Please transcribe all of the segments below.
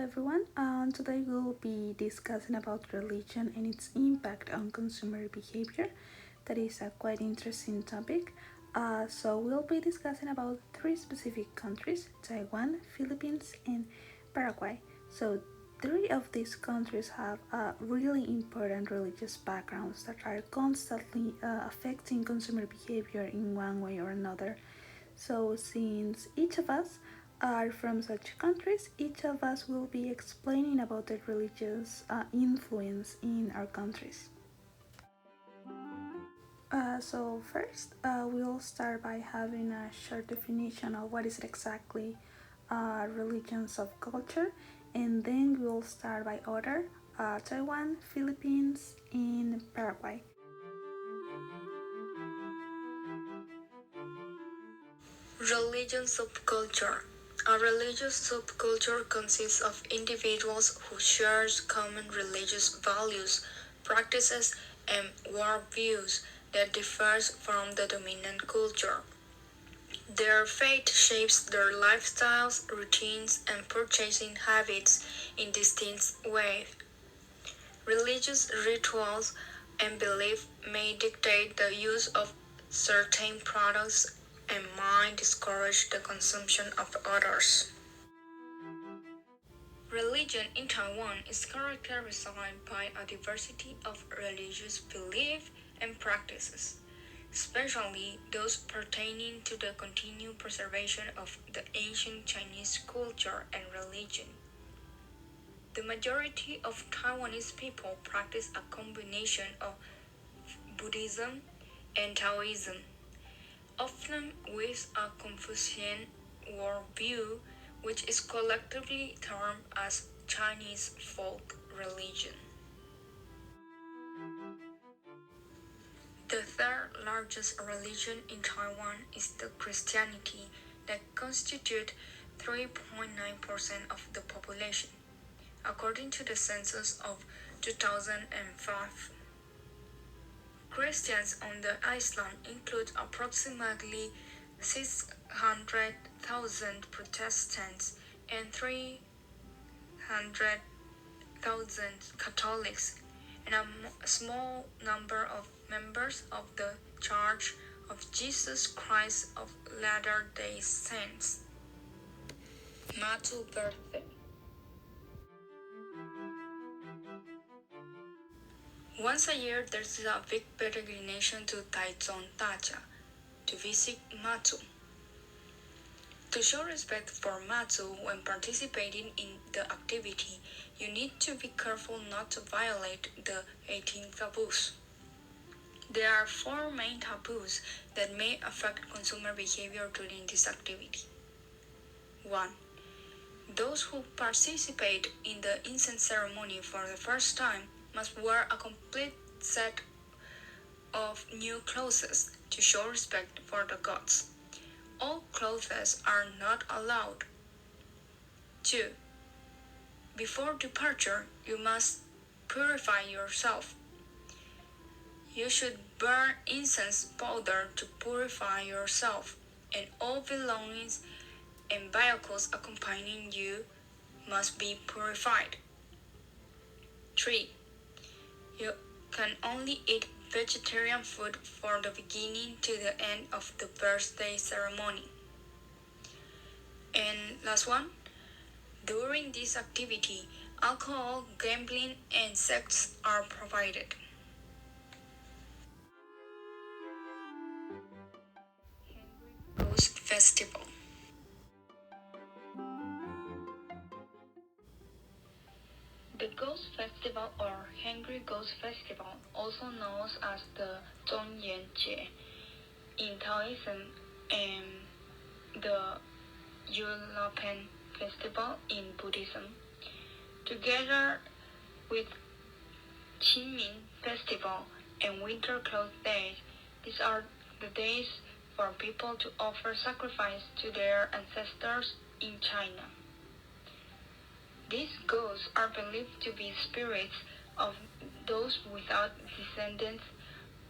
everyone. Today we'll be discussing about religion and its impact on consumer behavior. That is a quite interesting topic. So we'll be discussing about three specific countries: Taiwan, Philippines, and Paraguay. So three of these countries have really important religious backgrounds that are constantly affecting consumer behavior in one way or another. So, since each of us are from such countries, each of us will be explaining about the religious influence in our countries. So, first, we'll start by having a short definition of what is it exactly religions of culture, and then we'll start by order Taiwan, Philippines, and Paraguay. Religion subculture. A religious subculture consists of individuals who share common religious values, practices, and worldviews that differs from the dominant culture. Their faith shapes their lifestyles, routines, and purchasing habits in distinct ways. Religious rituals and belief may dictate the use of certain products and might discourage the consumption of others. Religion in Taiwan is characterized by a diversity of religious beliefs and practices, especially those pertaining to the continued preservation of the ancient Chinese culture and religion. The majority of Taiwanese people practice a combination of Buddhism and Taoism, often with a Confucian worldview, which is collectively termed as Chinese folk religion. The third largest religion in Taiwan is the Christianity that constitutes 3.9% of the population, according to the census of 2005. Christians on the island include approximately 600,000 Protestants and 300,000 Catholics, and a small number of members of the Church of Jesus Christ of Latter-day Saints. Matthew birthday. Once a year, there's a big peregrination to Taichung Dacha to visit Matsu. To show respect for Matsu when participating in the activity, you need to be careful not to violate the 18 taboos. There are four main taboos that may affect consumer behavior during this activity. 1. Those who participate in the incense ceremony for the first time must wear a complete set of new clothes to show respect for the gods. All clothes are not allowed. 2. Before departure, you must purify yourself. You should burn incense powder to purify yourself, and all belongings and vehicles accompanying you must be purified. 3. You can only eat vegetarian food from the beginning to the end of the birthday ceremony. And last one, during this activity, alcohol, gambling, and sex are provided. Ghost Festival. The Ghost Festival or Hungry Ghost Festival, also known as the Zhongyan in Taoism and the Yulapan Festival in Buddhism, together with Qingming Festival and Winter Clothes Days. These are the days for people to offer sacrifice to their ancestors in China. These ghosts are believed to be spirits of those without descendants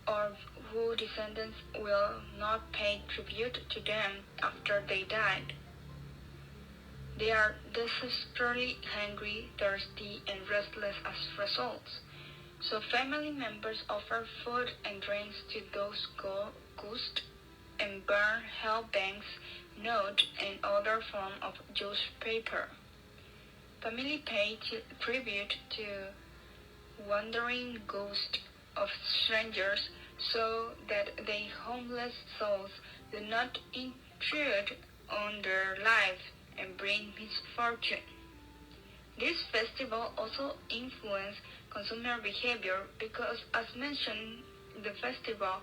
or whose descendants will not pay tribute to them after they died. They are desperately hungry, thirsty, and restless as results. So family members offer food and drinks to those ghosts and burn hell banks, note, and other form of newspaper. Family pay tribute to wandering ghosts of strangers so that their homeless souls do not intrude on their life and bring misfortune. This festival also influences consumer behavior because, as mentioned in the festival,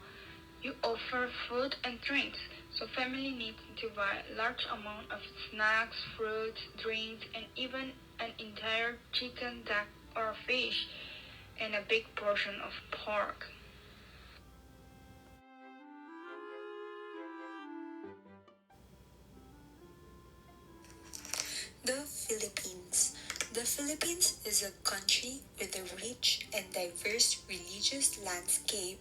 you offer food and drinks, so family need to buy large amount of snacks, fruits, drinks, and even an entire chicken, duck, or fish, and a big portion of pork. The Philippines. The Philippines is a country with a rich and diverse religious landscape,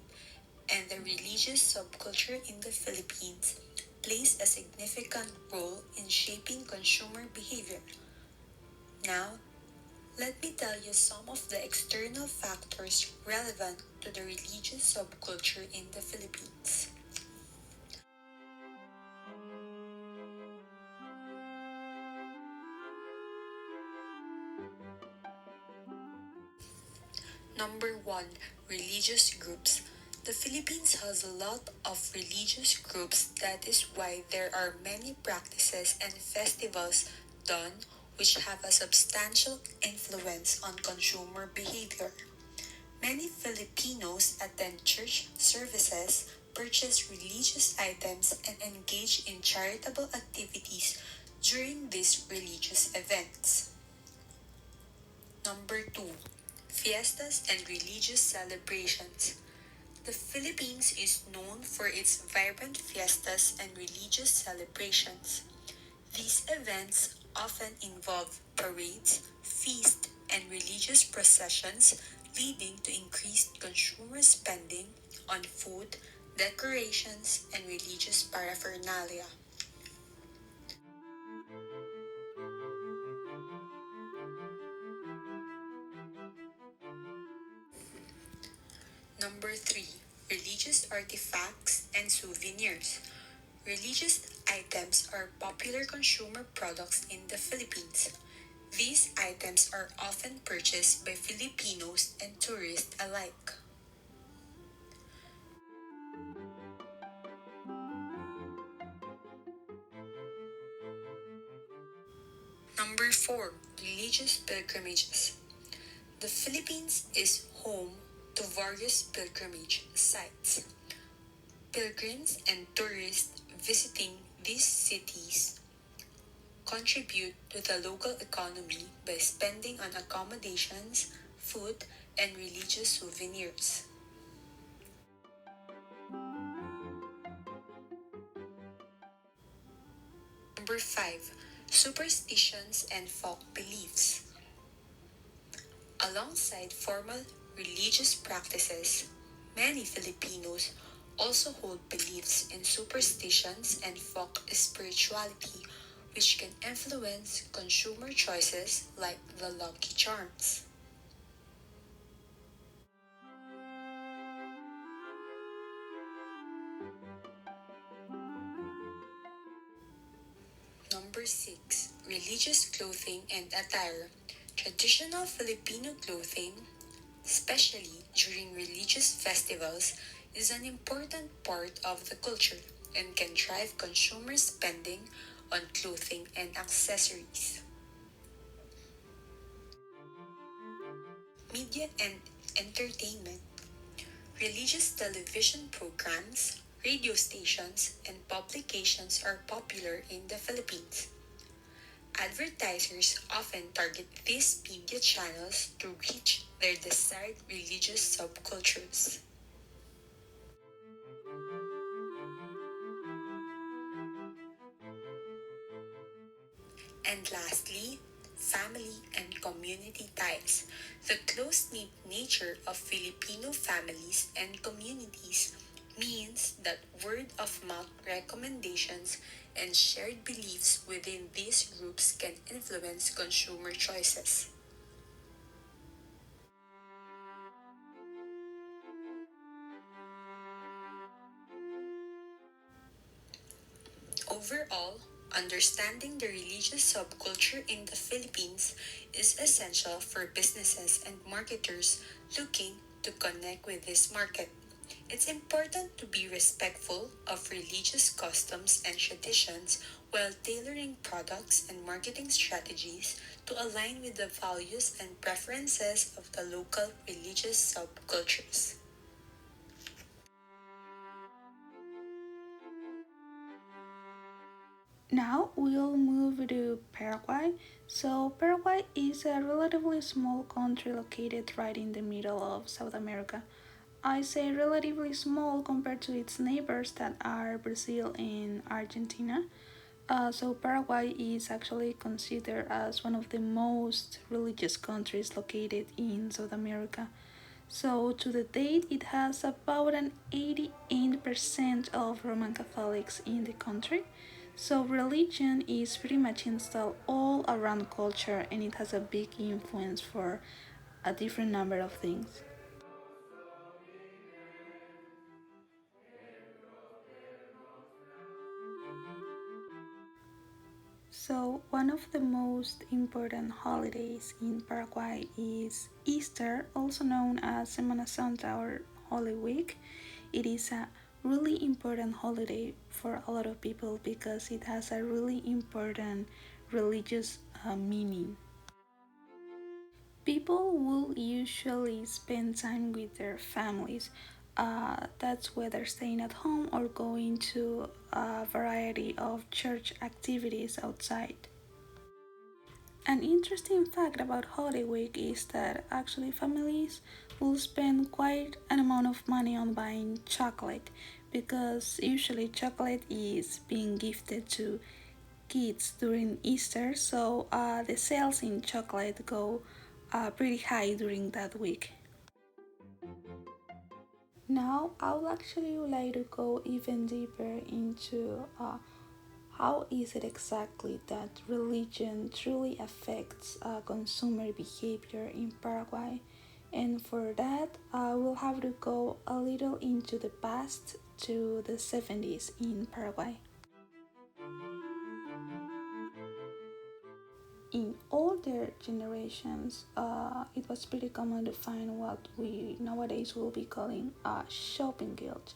and the religious subculture in the Philippines plays a significant role in shaping consumer behavior. Now, let me tell you some of the external factors relevant to the religious subculture in the Philippines. Number 1, religious groups. The Philippines has a lot of religious groups. That is why there are many practices and festivals done which have a substantial influence on consumer behavior. Many Filipinos attend church services, purchase religious items, and engage in charitable activities during these religious events. Number 2, fiestas and religious celebrations. The Philippines is known for its vibrant fiestas and religious celebrations. These events often involve parades, feasts, and religious processions, leading to increased consumer spending on food, decorations, and religious paraphernalia. Number 3, religious artifacts and souvenirs. Religious items are popular consumer products in the Philippines. These items are often purchased by Filipinos and tourists alike. Number 4, religious pilgrimages. The Philippines is home to various pilgrimage sites. Pilgrims and tourists visiting these cities contribute to the local economy by spending on accommodations, food, and religious souvenirs. Number 5, superstitions and folk beliefs. Alongside formal religious practices, many Filipinos also hold beliefs in superstitions and folk spirituality, which can influence consumer choices like the lucky charms. Number 6, religious clothing and attire. Traditional Filipino clothing, especially during religious festivals, is an important part of the culture and can drive consumer spending on clothing and accessories. Media and entertainment. Religious television programs, radio stations, and publications are popular in the Philippines. Advertisers often target these media channels to reach their desired religious subcultures. And lastly, family and community ties. The close-knit nature of Filipino families and communities means that word of mouth recommendations and shared beliefs within these groups can influence consumer choices. Overall, understanding the religious subculture in the Philippines is essential for businesses and marketers looking to connect with this market. It's important to be respectful of religious customs and traditions while tailoring products and marketing strategies to align with the values and preferences of the local religious subcultures. Now we'll move to Paraguay. So, Paraguay is a relatively small country located right in the middle of South America. I say relatively small compared to its neighbors that are Brazil and Argentina. So, Paraguay is actually considered as one of the most religious countries located in South America. So, to the date, it has about an 88% of Roman Catholics in the country. So, religion is pretty much installed all around culture and it has a big influence for a different number of things. So, one of the most important holidays in Paraguay is Easter, also known as Semana Santa or Holy Week. It is a really important holiday for a lot of people because it has a really important religious meaning. People will usually spend time with their families. That's whether staying at home or going to a variety of church activities outside. An interesting fact about Holy Week is that actually families will spend quite an amount of money on buying chocolate because usually chocolate is being gifted to kids during Easter, so the sales in chocolate go pretty high during that week. Now, I would actually like to go even deeper into how is it exactly that religion truly affects consumer behavior in Paraguay? And for that, I will have to go a little into the past to the 70s in Paraguay. In older generations, it was pretty common to find what we nowadays will be calling a shopping guilt.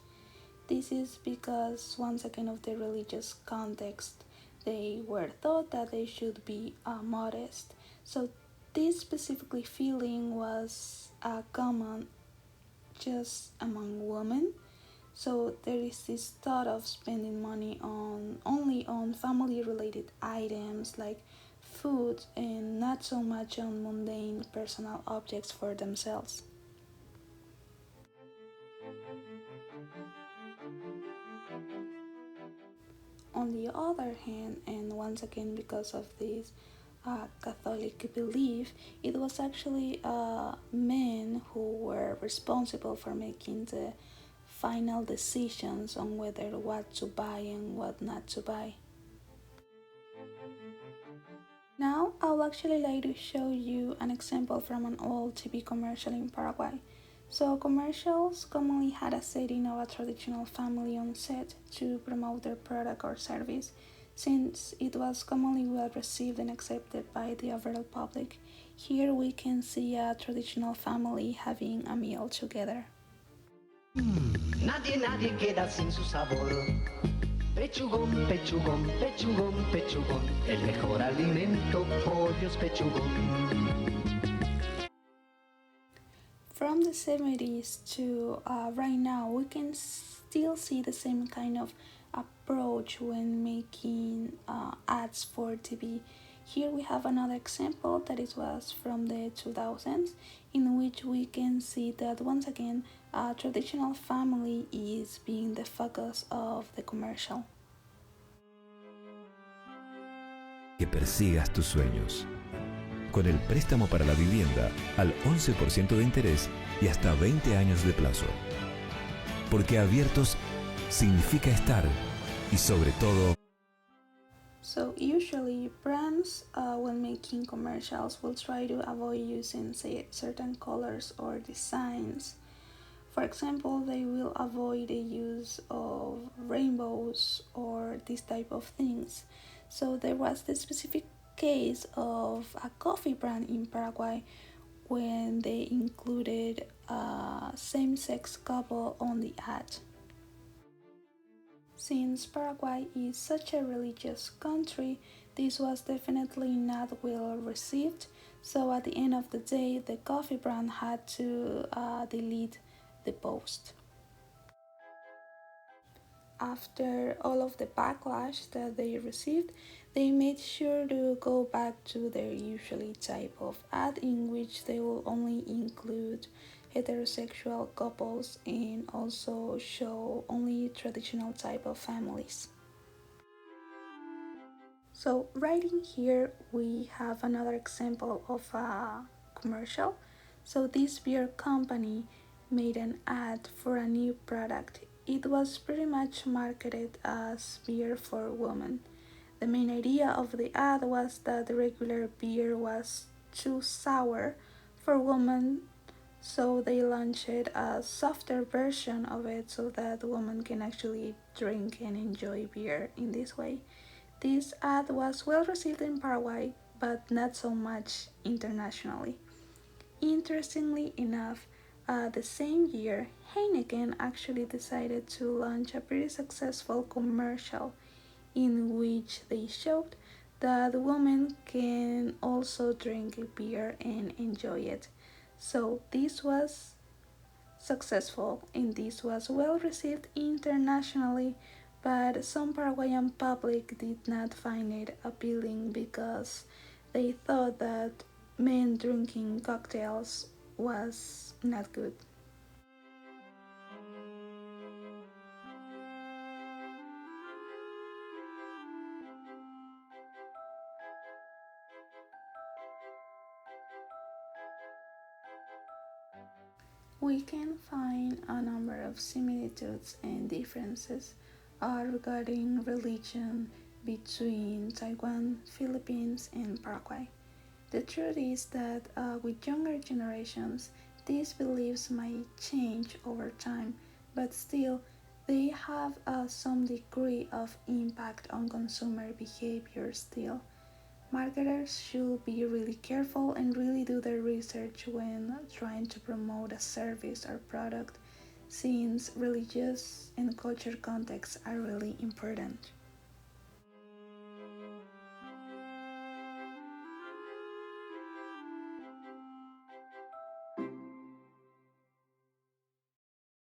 This is because, once again, of the religious context, they were taught that they should be modest. So, this specifically feeling was common just among women. So there is this thought of spending money on only on family related items like food and not so much on mundane personal objects for themselves. On the other hand, and once again because of this Catholic belief, it was actually men who were responsible for making the final decisions on whether what to buy and what not to buy. Now, I would actually like to show you an example from an old TV commercial in Paraguay. So, commercials commonly had a setting of a traditional family on set to promote their product or service, since it was commonly well received and accepted by the overall public. Here we can see a traditional family having a meal together. Nadie queda sin su sabor. Pechugón, pechugón, pechugón, pechugón. El mejor alimento, pollos pechugón. From the 70s to right now, we can still see the same kind of approach when making ads for TV. Here we have another example that it was from the 2000s, in which we can see that once again, a traditional family is being the focus of the commercial. Que persigas tus sueños. Con el préstamo para la vivienda al 11% de interés y hasta 20 años de plazo. porque abiertos significa estar y sobre todo. So usually brands when making commercials will try to avoid using say certain colors or designs. For example, they will avoid the use of rainbows or this type of things. So there was the specific case of a coffee brand in Paraguay when they included a same-sex couple on the ad. Since Paraguay is such a religious country, this was definitely not well received. So at the end of the day, the coffee brand had to delete the post. After all of the backlash that they received, they made sure to go back to their usually type of ad in which they will only include heterosexual couples and also show only traditional type of families. So right in here we have another example of a commercial. So this beer company made an ad for a new product. It was pretty much marketed as beer for women. The main idea of the ad was that the regular beer was too sour for women, so they launched a softer version of it so that women can actually drink and enjoy beer in this way. This ad was well received in Paraguay, but not so much internationally. Interestingly enough, the same year, Heineken actually decided to launch a pretty successful commercial in which they showed that women can also drink beer and enjoy it. So this was successful and this was well received internationally, but some Paraguayan public did not find it appealing because they thought that men drinking cocktails was not good. We can find a number of similitudes and differences regarding religion between Taiwan, Philippines, and Paraguay. The truth is that with younger generations, these beliefs might change over time, but still, they have some degree of impact on consumer behavior still. Marketers should be really careful and really do their research when trying to promote a service or product, since religious and culture contexts are really important.